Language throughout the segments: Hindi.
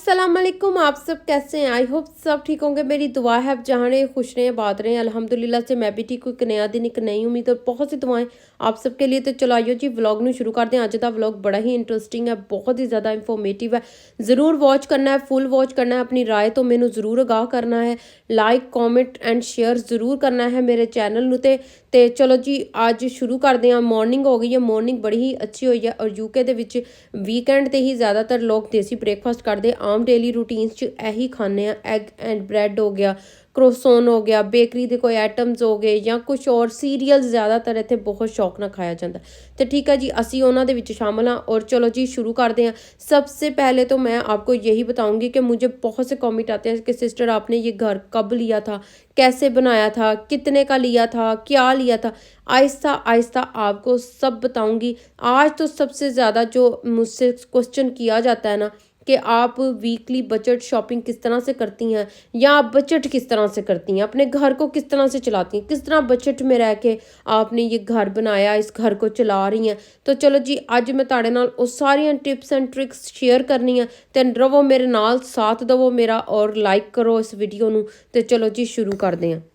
अस्सलाम वालेकुम। आप सब कैसे हैं? आई होप सब ठीक होंगे। मेरी दुआ है आप जहाँ रहे खुश रहें बात रहें। अल्हम्दुलिल्लाह से मैं भी ठीक हूँ। एक नया दिन एक नई उम्मीद और बहुत सी दुआएं आप सबके लिए। तो चलो आइयो जी व्लॉग ਨੂੰ शुरू करते हैं। अज का व्लॉग बड़ा ही इंटरेस्टिंग है, बहुत ही ज़्यादा इंफॉर्मेटिव है। ज़रूर वॉच करना है, फुल वॉच करना है। अपनी राय तो मैनू ज़रूर आगाह करना है। लाइक कॉमेंट एंड शेयर ज़रूर करना है मेरे चैनल ਨੂੰ ਤੇ ਚਲੋ ਜੀ ਅੱਜ ਸ਼ੁਰੂ ਕਰਦੇ ਹਾਂ। ਮਾਰਨਿੰਗ ਹੋ ਗਈ ਹੈ, ਮਾਰਨਿੰਗ ਬੜੀ ਹੀ ਅੱਛੀ ਹੋਈ ਹੈ। ਔਰ ਯੂਕੇ ਦੇ ਵਿੱਚ ਵੀਕਐਂਡ ਤੇ ਹੀ ਜ਼ਿਆਦਾਤਰ ਲੋਕ ਦੇਸੀ ਬ੍ਰੇਕਫਾਸਟ ਕਰਦੇ। ਆਮ ਡੇਲੀ ਰੂਟੀਨਸ 'ਚ ਇਹੀ ਖਾਂਦੇ ਆ। ਐਗ ਐਂਡ ਬ੍ਰੈਡ ਹੋ ਗਿਆ, ਕਰੋਸੋਨ ਹੋ ਗਿਆ, ਬੇਕਰੀ ਦੇ ਕੋਈ ਆਈਟਮਸ ਹੋ ਗਏ ਜਾਂ ਕੁਛ और सीरियल ज़्यादातर ਇੱਥੇ बहुत शौक ਨਾਲ खाया जाता तो ठीक है जी, ਅਸੀਂ ਉਹਨਾਂ ਦੇ ਵਿੱਚ शामिल हाँ। और चलो जी शुरू करते हैं। सबसे पहले तो मैं आपको यही बताऊंगी कि मुझे बहुत से कमेंट आते हैं कि सिस्टर आपने ये घर कब लिया था, कैसे बनाया था, कितने का लिया था, क्या लिया था। आहिस्ता आहिस्ता आपको सब बताऊंगी। आज तो सबसे ज़्यादा जो मुझसे क्वेश्चन किया जाता है ना कि आप वीकली बजट शॉपिंग किस तरह से करती हैं या आप बजट किस तरह से करती हैं, अपने घर को किस तरह से चलाती हैं, किस तरह बजट में रह के आपने ये घर बनाया, इस घर को चला रही हैं। तो चलो जी अज मैं तुहाडे नाल वो सारियां टिप्स एंड ट्रिक्स शेयर करनी है। तो रवो मेरे नाल, साथ दवो मेरा और लाइक करो इस वीडियो नूं। तो चलो जी शुरू करते हैं।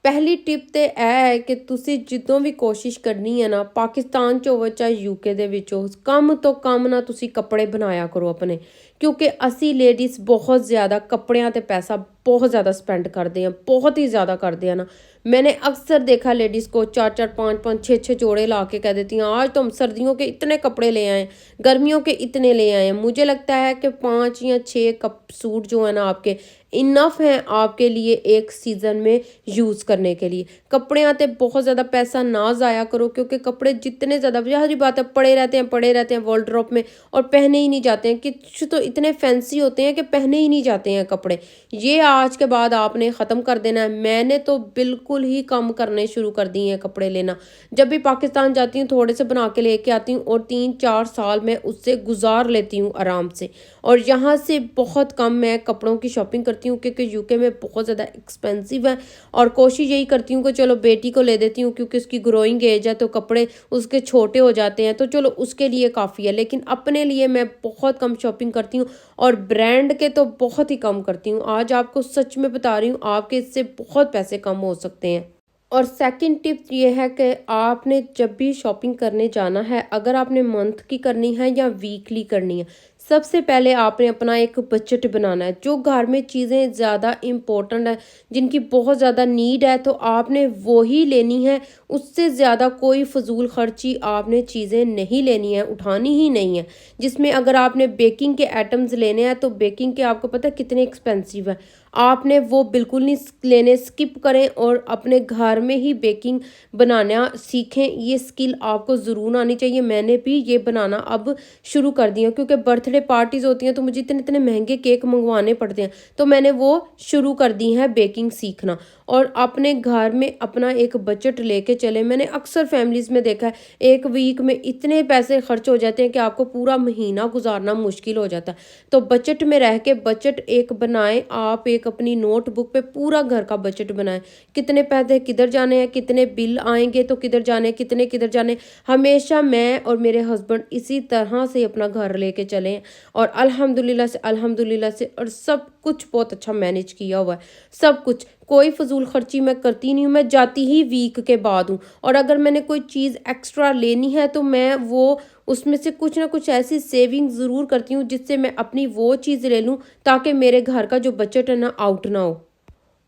पहली टिप तो यह है कि तुसी ਜਦੋਂ भी कोशिश करनी है ना, पाकिस्तान च होवे चाहे यूके दे विच हो, कम तो कम ना तुसी कपड़े बनाया करो अपने। क्योंकि असी लेडीज़ बहुत ज़्यादा कपड़ियां ते पैसा बहुत ज़्यादा स्पेंड करते हैं, बहुत ही ज़्यादा करते हैं ना। मैंने अक्सर देखा लेडीज़ को 4-4, 5-5, 6-6 जोड़े ला के कह देती हैं आज तो हम सर्दियों के इतने कपड़े ले आए, गर्मियों के इतने ले आए हैं। मुझे लगता है कि 5 या 6 कप सूट जो है ना आपके इनफ हैं आपके लिए एक सीज़न में यूज़ करने के लिए। कपड़े आते बहुत ज़्यादा पैसा ना ज़ाया करो, क्योंकि कपड़े जितने ज़्यादा ज़ाहिर बात है पड़े रहते हैं वार्डरोब में और पहने ही नहीं जाते हैं। कुछ तो इतने फैंसी होते हैं कि पहने ही नहीं जाते हैं कपड़े। ये आज के बाद आपने ख़त्म कर देना है। मैंने तो बिल्कुल ही कम करने शुरू कर दिए हैं कपड़े लेना। जब भी पाकिस्तान जाती हूँ थोड़े से बना के लेके आती हूँ और 3-4 साल मैं उससे गुजार लेती हूँ आराम से। और यहाँ से बहुत कम मैं कपड़ों की शॉपिंग करती हूँ, क्योंकि यूके में बहुत ज़्यादा एक्सपेंसिव है। और कोशिश यही करती हूँ कि चलो बेटी को ले देती हूँ, क्योंकि उसकी ग्रोइंग एज है तो कपड़े उसके छोटे हो जाते हैं, तो चलो उसके लिए काफ़ी है। लेकिन अपने लिए मैं बहुत कम शॉपिंग करती हूँ और ब्रांड के तो बहुत ही कम करती हूँ। आज आपको सच में बता रही हूँ, आपके इससे बहुत पैसे कम हो सकते हैं। और सेकंड टिप ये है कि आपने जब भी शॉपिंग करने जाना है, अगर आपने मंथ की करनी है या वीकली करनी है, सबसे पहले आपने अपना एक बजट बनाना है। जो घर में चीज़ें ज़्यादा इम्पोर्टेंट है, जिनकी बहुत ज़्यादा नीड है, तो आपने वो ही लेनी है। उससे ज़्यादा कोई फजूल खर्ची आपने चीज़ें नहीं लेनी है, उठानी ही नहीं है। जिसमें अगर आपने बेकिंग के आइटम्स लेने हैं तो बेकिंग के आपको पता है कितने एक्सपेंसिव है, आपने वो बिल्कुल नहीं लेने, स्किप करें और अपने घर में ही बेकिंग बनाना सीखें। ये स्किल आपको ज़रूर आनी चाहिए। मैंने भी ये बनाना अब शुरू कर दिया, क्योंकि बर्थडे पार्टीज़ होती हैं तो मुझे इतने इतने महंगे केक मंगवाने पड़ते हैं, तो मैंने वो शुरू कर दी है बेकिंग सीखना। और अपने घर में अपना एक बजट लेके चले। मैंने अक्सर फैमिलीज़ में देखा है एक वीक में इतने पैसे खर्च हो जाते हैं कि आपको पूरा महीना गुजारना मुश्किल हो जाता है। तो बजट में रह के बजट एक बनाएं आप, एक अपनी नोटबुक पे पूरा घर का बजट बनाएं। कितने पैसे किधर जाने हैं, कितने बिल आएंगे तो किधर जाने, कितने किधर जाने। हमेशा मैं और मेरे हस्बैंड इसी तरह से अपना घर लेके चले हैं और अल्हम्दुलिल्लाह से और सब कुछ बहुत अच्छा मैनेज किया हुआ है। सब कुछ, कोई फजूल खर्ची मैं करती नहीं हूँ। मैं जाती ही वीक के बाद हूँ, और अगर मैंने कोई चीज़ एक्स्ट्रा लेनी है तो मैं वो उसमें से कुछ ना कुछ ऐसी सेविंग ज़रूर करती हूँ जिससे मैं अपनी वो चीज़ ले लूँ, ताकि मेरे घर का जो बजट है ना आउट ना हो।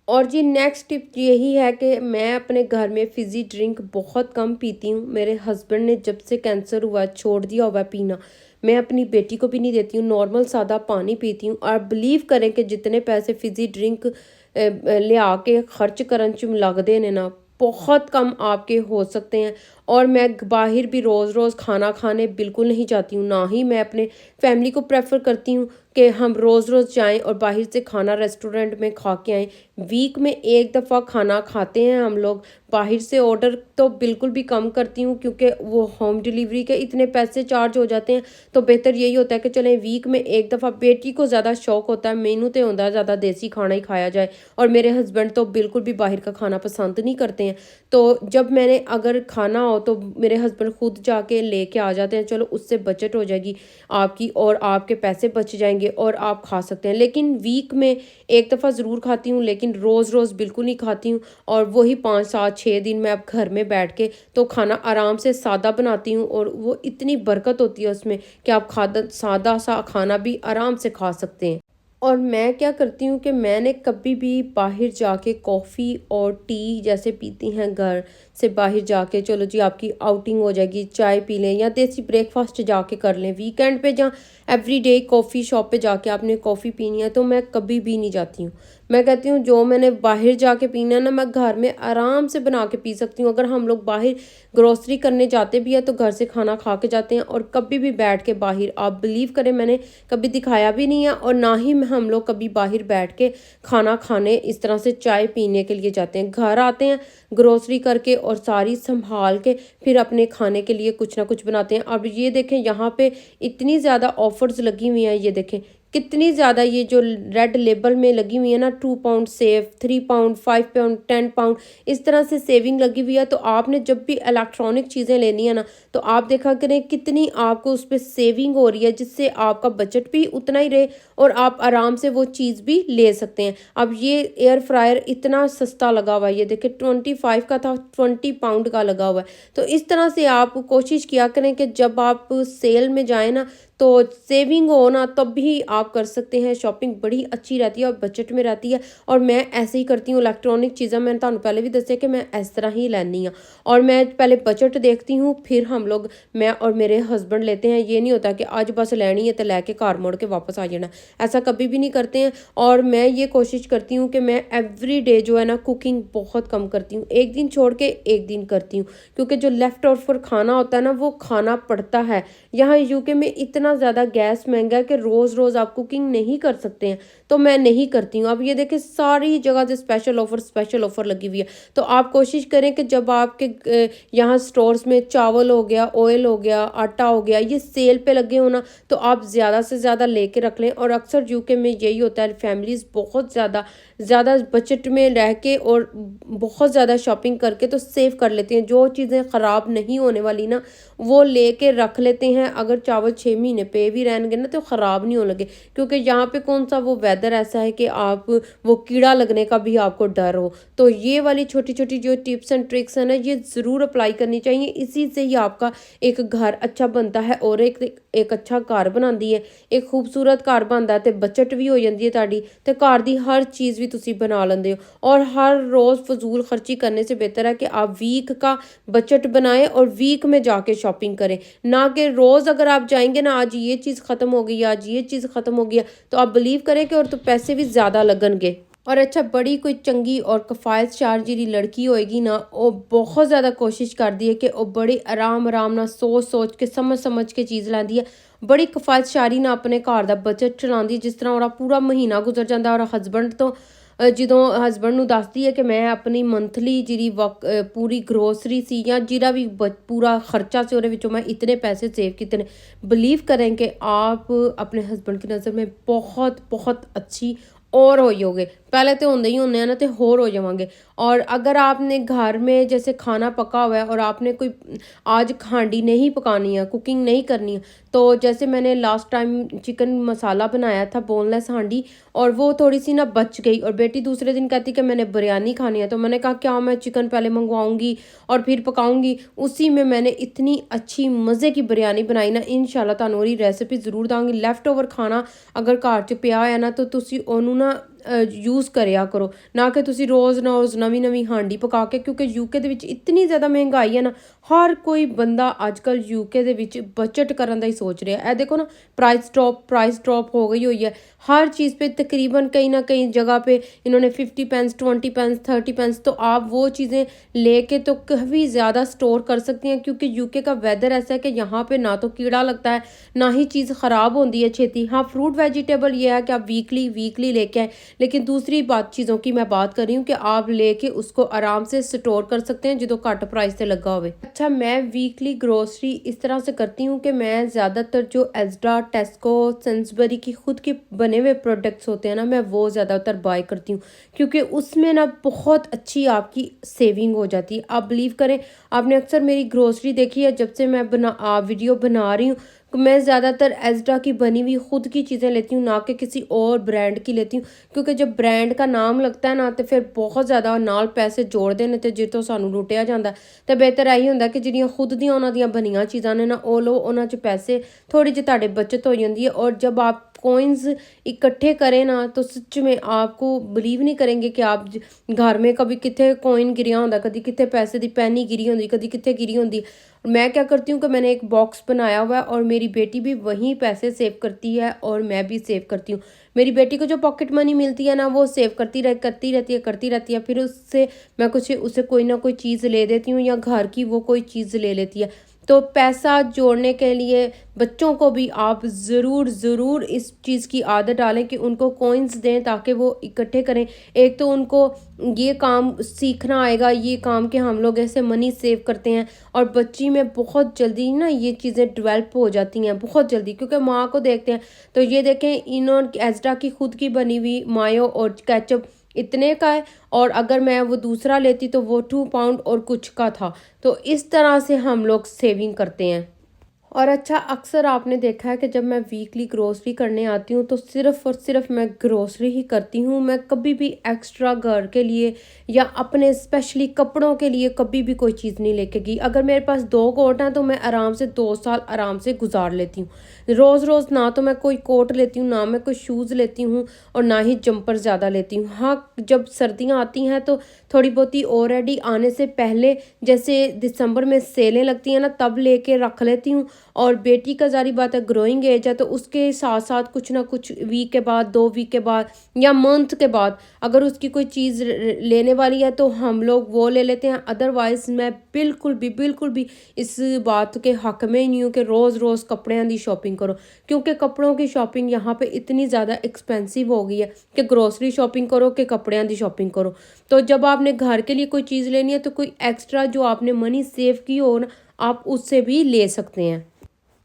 और जी नेक्स्ट टिप यही है कि मैं अपने घर में फ़िज़ी ड्रिंक बहुत कम पीती हूँ। मेरे हस्बैंड ने जब से कैंसर हुआ छोड़ दिया हुआ पीना। मैं अपनी बेटी को भी नहीं देती हूँ, नॉर्मल सादा पानी पीती हूँ। और बिलीव करें कि जितने पैसे फ़िज़ी ड्रिंक लिया के खर्च करन च लगते ने ना, बहुत कम आपके हो सकते हैं। और मैं बाहर भी रोज़ रोज़ खाना खाने बिल्कुल नहीं जाती हूँ, ना ही मैं अपने फैमिली को प्रेफर करती हूँ कि हम रोज़ रोज़ जाएं और बाहर से खाना रेस्टोरेंट में खा के आएँ। वीक में एक दफ़ा खाना खाते हैं हम लोग। बाहर से ऑर्डर तो बिल्कुल भी कम करती हूँ, क्योंकि वो होम डिलीवरी के इतने पैसे चार्ज हो जाते हैं। तो बेहतर यही होता है कि चलें वीक में एक दफ़ा। बेटी को ज़्यादा शौक होता है, मैनू तो होता है ज़्यादा देसी खाना ही खाया जाए, और मेरे हस्बैंड तो बिल्कुल भी बाहर का खाना पसंद नहीं करते हैं। तो जब मैंने अगर खाना हो तो मेरे हस्बैंड खुद जाके लेके आ जाते हैं। चलो उससे बचत हो जाएगी आपकी और आपके पैसे बच जाएंगे। जाएंगे और आप खा सकते हैं। लेकिन वीक में एक दफ़ा ज़रूर खाती हूँ, लेकिन रोज़ रोज़ बिल्कुल नहीं खाती हूँ। और वही 5 7 6 दिन मैं अब घर में बैठ के तो खाना आराम से सादा बनाती हूँ, और वो इतनी बरकत होती है उसमें कि आप खादा सादा सा खाना भी आराम से खा सकते हैं। और मैं क्या करती हूँ कि मैंने कभी भी बाहर जाके कॉफ़ी और टी जैसे पीती हैं घर से बाहर जाके, चलो जी आपकी आउटिंग हो जाएगी, चाय पी लें या देसी ब्रेकफास्ट जाके कर लें वीकेंड पे, जहाँ एवरीडे कॉफ़ी शॉप पे जाके आपने कॉफ़ी पीनी है, तो मैं कभी भी नहीं जाती हूँ। मैं कहती हूँ जो मैंने बाहर जाके पीना है ना, मैं घर में आराम से बना के पी सकती हूँ। अगर हम लोग बाहर ग्रोसरी करने जाते भी है तो घर से खाना खा के जाते हैं, और कभी भी बैठ के बाहर, आप बिलीव करें, मैंने कभी दिखाया भी नहीं है, और ना ही हम लोग कभी बाहर बैठ के खाना खाने इस तरह से चाय पीने के लिए जाते हैं। घर आते हैं ग्रोसरी करके और सारी संभाल के फिर अपने खाने के लिए कुछ ना कुछ बनाते हैं। अब ये देखें यहाँ पे इतनी ज़्यादा ऑफर्स लगी हुई हैं, ये देखें कितनी ज़्यादा, ये जो रेड लेबल में लगी हुई है ना, 2 pound save, 3 pound, 5 pound, 10 pound, इस तरह से सेविंग लगी हुई है। तो आपने जब भी इलेक्ट्रॉनिक चीज़ें लेनी है ना, तो आप देखा करें कितनी आपको उस पर सेविंग हो रही है, जिससे आपका बजट भी उतना ही रहे और आप आराम से वो चीज़ भी ले सकते हैं। अब ये एयर फ्रायर इतना सस्ता लगा हुआ है, ये देखिए 25 का था, 20 पाउंड का लगा हुआ है। तो इस तरह से आप कोशिश किया करें कि जब आप सेल में जाए ना, तो सेविंग हो ना, तब भी आप कर सकते हैं। शॉपिंग बड़ी अच्छी रहती है और बजट में रहती है। और मैं ऐसे ही करती हूँ। इलेक्ट्रॉनिक चीज़ें मैंने ਤੁਹਾਨੂੰ पहले भी दसिया कि मैं इस तरह ही लैनी हाँ, और मैं पहले बजट देखती हूँ, फिर हम लोग, मैं और मेरे हस्बैंड लेते हैं। ये नहीं होता कि आज बस लैनी है तो लैके घर मुड़ के वापस आ जाना, ऐसा कभी भी नहीं करते हैं। और मैं ये कोशिश करती हूँ कि मैं एवरी डे जो है ना, कुकिंग बहुत कम करती हूँ, एक दिन छोड़ के एक दिन करती हूँ, क्योंकि जो लेफ़्ट ओवर खाना होता है ना, वो खाना पड़ता है। यहाँ यूके में इतना ज़्यादा गैस महंगा है कि रोज़ रोज़ आप कुकिंग नहीं कर सकते हैं, तो मैं नहीं करती हूँ। अब ये देखिए सारी जगह से स्पेशल ऑफ़र लगी हुई है। तो आप कोशिश करें कि जब आपके यहाँ स्टोर्स में चावल हो गया, ऑयल हो गया, आटा हो गया, ये सेल पे लगे हो ना, तो आप ज़्यादा से ज़्यादा लेके रख लें। और अक्सर यूके में यही होता है, फैमिलीज़ बहुत ज़्यादा बजट में रह के और बहुत ज़्यादा शॉपिंग करके तो सेव कर लेते हैं। जो चीज़ें ख़राब नहीं होने वाली ना, वो लेके रख लेते हैं। अगर चावल 6 महीने पे भी रहेंगे ना, तो ख़राब नहीं होने लगे, क्योंकि यहाँ पे कौन सा वो वेदर ऐसा है कि आप वो कीड़ा लगने का भी आपको डर हो। तो ये वाली छोटी छोटी जो टिप्स एंड ट्रिक्स है ना, ये ज़रूर अप्लाई करनी चाहिए। इसी से ही आपका एक घर अच्छा बनता है, और एक अच्छा घर बनाती है, एक खूबसूरत घर बनता है, तो बजट भी हो जाती है ਤੁਹਾਡੀ, ਤੇ घर की हर चीज़ भी तुसी बना लेंदे हो। और हर रोज़ फजूल खर्ची करने से बेहतर है कि आप वीक का बजट बनाएं और वीक में जाके शॉपिंग करें, ना कि रोज़ अगर आप जाएंगे ना, आज ये चीज़ ख़त्म हो गई, आज ये चीज़ ख़त्म हो गई, तो आप बिलीव करें कि और तो पैसे भी ज़्यादा लगनगे। और अच्छा, बड़ी कोई चंगी और किफ़ायतशार जी लड़की होएगी ना, वो बहुत ज़्यादा कोशिश करती है कि वो बड़ी आराम आराम ना सोच के समझ के चीज़ लाती है, बड़ी किफ़ायतशारी ना अपने घर का बजट चलाती, जिस तरह और पूरा महीना गुजर जाता है। और हसबैंड तो ਜਦੋਂ ਹਸਬੈਂਡ ਨੂੰ ਦੱਸਦੀ ਹੈ ਕਿ ਮੈਂ ਆਪਣੀ ਮੰਥਲੀ ਜਿਹੜੀ ਪੂਰੀ ਗਰੋਸਰੀ ਸੀ ਜਾਂ ਜਿਹੜਾ ਵੀ पूरा खर्चा से ਉਹਦੇ ਵਿੱਚੋਂ मैं इतने पैसे सेव किए ने, बिलीव करें कि आप अपने हस्बैंड की नज़र में बहुत अच्छी और होगे। पहले तो होंगे ही होंगे हैं ना, तो होर हो जाएंगे। और अगर आपने घर में जैसे खाना पका हुआ है और आपने कोई आज हांडी नहीं पकानी है, कुकिंग नहीं करनी है, तो जैसे मैंने लास्ट टाइम चिकन मसाला बनाया था, बोनलेस हांडी, और वो थोड़ी सी ना बच गई, और बेटी दूसरे दिन कहती कि मैंने बिरयानी खानी है। तो मैंने कहा क्या मैं चिकन पहले मंगवाऊंगी और फिर पकाऊंगी। उसी में मैंने इतनी अच्छी मज़े की बिरयानी बनाई ना, इंशाल्लाह ਤੁਹਾਨੂੰ ਉਹਦੀ रेसिपी ज़रूर ਦਾਂਗੀ। ਲੈਫਟ ਓਵਰ ਖਾਣਾ अगर घर 'ਚ ਪਿਆ ਹੈ ਨਾ, तो ਤੁਸੀਂ ਉਹਨੂੰ ਨਾ यूज़ करिया करो, ना कि तुसी रोज़ नवीं हांडी पका के, क्योंकि यूके दे विच इतनी ज़्यादा महंगाई है ना, हर कोई बंदा अजकल यूके दे विच बजट करन दा ही सोच रहा है। देखो ना, प्राइस ड्रॉप हो गई हुई है हर चीज़ पे, तकरीबन कहीं ना कहीं जगह पे इन्होंने 50 पेंस, 20 पेंस, 30 पेंस, तो आप वो चीज़ें लेके तो काफ़ी ज़्यादा स्टोर कर सकती हैं, क्योंकि यूके का वेदर ऐसा है कि यहाँ पे ना तो कीड़ा लगता है, ना ही चीज़ ख़राब होती है छेती। हाँ, फ्रूट वेजिटेबल ये है कि आप वीकली लेके आए, लेकिन दूसरी चीज़ों की मैं बात कर रही हूँ कि आप लेके उसको आराम से स्टोर कर सकते हैं जो घट प्राइस से लगा हुए। अच्छा, मैं वीकली ग्रोसरी इस तरह से करती हूँ कि मैं ज़्यादातर जो एस्डा, टेस्को, सेंसबरी की खुद के बने हुए प्रोडक्ट्स होते हैं ना, मैं वो ज़्यादातर बाय करती हूँ, क्योंकि उसमें ना बहुत अच्छी आपकी सेविंग हो जाती है। आप बिलीव करें, आपने अक्सर मेरी ग्रोसरी देखी है, जब से मैं वीडियो बना रही हूँ, मैं ज़्यादातर एज़डा की बनी हुई खुद की चीज़ें लेती हूँ, ना कि किसी और ब्रांड की लेती हूँ, क्योंकि जब ब्रांड का नाम लगता है ना तो फिर बहुत ज़्यादा नाल पैसे जोड़ते हैं, तो जितों सानू लुटिया जाता है। तो बेहतर यही होंदा कि ਜਿਹੜੀਆਂ खुद ਦੀਆਂ ਉਹਨਾਂ ਦੀਆਂ ਬਣੀਆਂ ਚੀਜ਼ਾਂ ਨੇ ਨਾ ਉਹ ਲਓ, ਉਹਨਾਂ 'ਚ पैसे थोड़ी ਜਿਹੀ ਤੁਹਾਡੇ बचत हो जाती है। और जब आप कॉइन्स इकट्ठे करें ना तो सच में आपको बिलीव नहीं करेंगे कि आप घर में कभी कितने कॉइन गिरिया होंदा, कभी कितने पैसे की पैनी गिरी होंदी, कभी कितने गिरी होंदी। मैं क्या करती हूँ कि मैंने एक बॉक्स बनाया हुआ है और मेरी बेटी भी वहीं पैसे सेव करती है और मैं भी सेव करती हूँ। मेरी बेटी को जो पॉकेट मनी मिलती है ना वो सेव करती रहती है। फिर उससे मैं कुछ उसे कोई ना कोई चीज़ ले देती हूँ या घर की वो कोई चीज़ ले लेती है। तो पैसा जोड़ने के लिए बच्चों को भी आप ज़रूर इस चीज़ की आदत डालें कि उनको कॉइन्स दें ताकि वो इकट्ठे करें। एक तो उनको ये काम सीखना आएगा, ये काम कि हम लोग ऐसे मनी सेव करते हैं, और बच्ची में बहुत जल्दी ना ये चीज़ें डेवलप हो जाती हैं बहुत जल्दी, क्योंकि माँ को देखते हैं। तो ये देखें, इन्होंने एज़डा की खुद की बनी हुई मायो और केचप इतने का है, और अगर मैं वो दूसरा लेती तो वो 2 पाउंड और कुछ का था। तो इस तरह से हम लोग सेविंग करते हैं। और अच्छा, अक्सर आपने देखा है कि जब मैं वीकली ग्रोसरी करने आती हूँ तो सिर्फ़ और सिर्फ मैं ग्रोसरी ही करती हूँ। मैं कभी भी एक्स्ट्रा घर के लिए या अपने स्पेशली कपड़ों के लिए कभी भी कोई चीज़ नहीं लेके गई। अगर मेरे पास 2 कोट हैं तो मैं आराम से 2 साल आराम से गुजार लेती हूँ। रोज़ रोज़ ना तो मैं कोई कोट लेती हूँ, ना मैं कोई शूज़ लेती हूँ, और ना ही जंपर ज़्यादा लेती हूँ। हाँ, जब सर्दियाँ आती हैं तो थोड़ी बहुती ऑलरेडी आने से पहले, जैसे दिसंबर में सेलें लगती हैं ना, तब लेके रख लेती हूँ। और बेटी का ज़ाहिर बात है ग्रोइंग एज है, तो उसके साथ साथ कुछ ना कुछ वीक के बाद, 2 वीक के बाद या मंथ के बाद अगर उसकी कोई चीज़ लेने वाली है तो हम लोग वो ले लेते हैं। अदरवाइज़ मैं बिल्कुल भी इस बात के हक में ही नहीं हूँ कि रोज़ रोज़ कपड़ियाँ की शॉपिंग करो, क्योंकि कपड़ों की शॉपिंग यहाँ पे इतनी ज़्यादा एक्सपेंसिव हो गई है कि ग्रोसरी शॉपिंग करो कि कपड़ियाँ की शॉपिंग करो। तो जब आपने घर के लिए कोई चीज़ लेनी है तो कोई एक्स्ट्रा जो आपने मनी सेव की हो ना, आप उससे भी ले सकते हैं।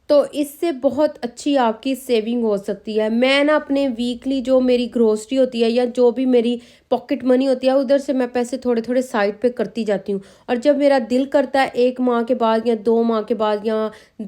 तो इससे बहुत अच्छी आपकी सेविंग हो सकती है। मैं ना अपने वीकली जो मेरी ग्रोसरी होती है या जो भी मेरी पॉकेट मनी होती है, उधर से मैं पैसे थोड़े-थोड़े साइड पे करती जाती हूँ। और जब मेरा दिल करता है 1 माह के बाद या 2 माह के बाद या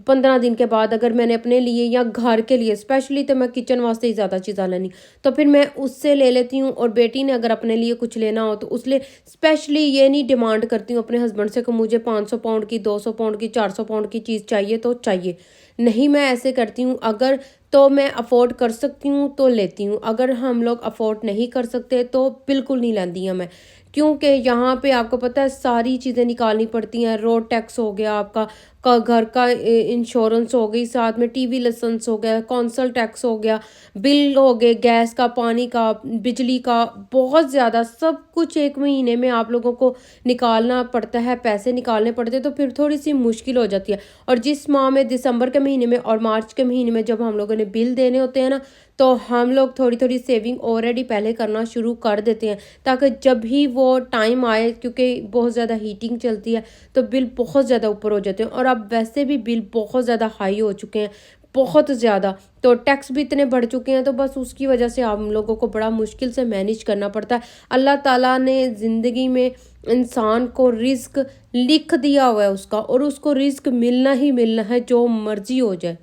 15 दिन के बाद, अगर मैंने अपने लिए या घर के लिए स्पेशली, तो मैं किचन वास्ते ही ज़्यादा चीज़ें लेनी, तो फिर मैं उससे ले लेती हूँ। और बेटी ने अगर अपने लिए कुछ लेना हो तो उसलिए स्पेशली ये नहीं डिमांड करती हूँ अपने हस्बैंड से कि मुझे 500 पाउंड की, 200 पाउंड की, 400 पाउंड की चीज़ चाहिए तो चाहिए। नहीं, मैं ऐसे करती हूँ, अगर तो मैं अफ़ोर्ड कर सकती हूँ तो लेती हूँ, अगर हम लोग अफ़ोर्ड नहीं कर सकते तो बिल्कुल नहीं लेती हैं मैं। क्योंकि यहाँ पे आपको पता है सारी चीज़ें निकालनी पड़ती हैं। रोड टैक्स हो गया आपका, घर का इंश्योरेंस हो गई, साथ में टीवी लाइसेंस हो गया, कौंसल टैक्स हो गया, बिल हो गए, गैस का, पानी का, बिजली का, बहुत ज़्यादा सब कुछ एक महीने में आप लोगों को निकालना पड़ता है, पैसे निकालने पड़ते हैं। तो फिर थोड़ी सी मुश्किल हो जाती है। और जिस माह में, दिसंबर के महीने में और मार्च के महीने में जब हम लोगों ने बिल देने होते हैं ना, तो हम लोग थोड़ी सेविंग ऑलरेडी पहले करना शुरू कर देते हैं, ताकि जब भी वो टाइम आए, क्योंकि बहुत ज़्यादा हीटिंग चलती है तो बिल बहुत ज़्यादा ऊपर हो जाते हैं। और अब वैसे भी बिल बहुत ज़्यादा हाई हो चुके हैं, बहुत ज़्यादा। तो टैक्स भी इतने बढ़ चुके हैं, तो बस उसकी वजह से हम लोगों को बड़ा मुश्किल से मैनेज करना पड़ता है। अल्लाह ताला ने ज़िंदगी में इंसान को रिज़्क लिख दिया हुआ है उसका, और उसको रिज़्क मिलना ही मिलना है, जो मर्ज़ी हो जाए।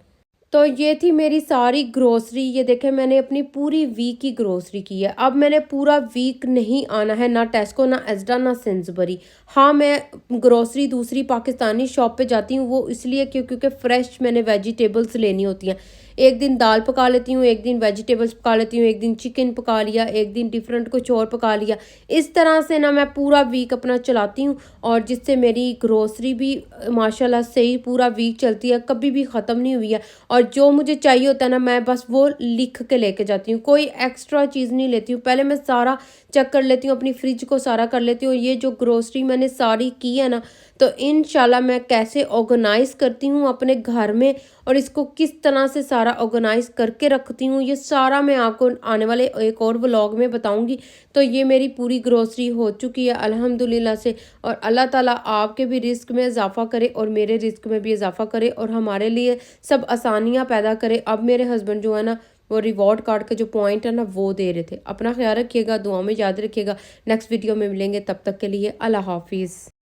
तो ये थी मेरी सारी ग्रोसरी। ये देखें, मैंने अपनी पूरी वीक की ग्रोसरी की है। अब मैंने पूरा वीक नहीं आना है ना टेस्को, ना एज़डा, ना सेंसबरी। हाँ, मैं ग्रोसरी दूसरी पाकिस्तानी शॉप पे जाती हूँ, वो इसलिए क्योंकि फ़्रेश मैंने वेजिटेबल्स लेनी होती हैं। एक दिन दाल पका लेती हूँ, एक दिन वेजिटेबल्स पका लेती हूँ, एक दिन चिकन पका लिया, एक दिन डिफरेंट कुछ और पका लिया। इस तरह से ना मैं पूरा वीक अपना चलाती हूँ, और जिससे मेरी ग्रोसरी भी माशाल्लाह सही पूरा वीक चलती है, कभी भी ख़त्म नहीं हुई है। और जो मुझे चाहिए होता है ना, मैं बस वो लिख के लेके जाती हूँ, कोई एक्स्ट्रा चीज़ नहीं लेती हूँ। पहले मैं सारा चेक कर लेती हूँ, अपनी फ्रिज को सारा कर लेती हूँ। ये जो ग्रोसरी मैंने सारी की है ना, तो इंशाल्लाह मैं कैसे ऑर्गेनाइज़ करती हूँ अपने घर में, और इसको किस तरह से सारा ऑर्गेनाइज़ करके रखती हूँ, ये सारा मैं आपको आने वाले एक और व्लॉग में बताऊँगी। तो ये मेरी पूरी ग्रोसरी हो चुकी है अल्हम्दुलिल्लाह से। और अल्लाह ताला आपके भी रिस्क में इजाफ़ा करे और मेरे रिस्क में भी इजाफ़ा करे, और हमारे लिए सब आसानियाँ पैदा करे। अब मेरे हस्बैंड जो है ना, वो रिवॉर्ड कार्ड का जो पॉइंट है ना, वो दे रहे थे। अपना ख्याल रखिएगा, दुआ में याद रखिएगा। नेक्स्ट वीडियो में मिलेंगे, तब तक के लिए अल्लाह हाफिज़।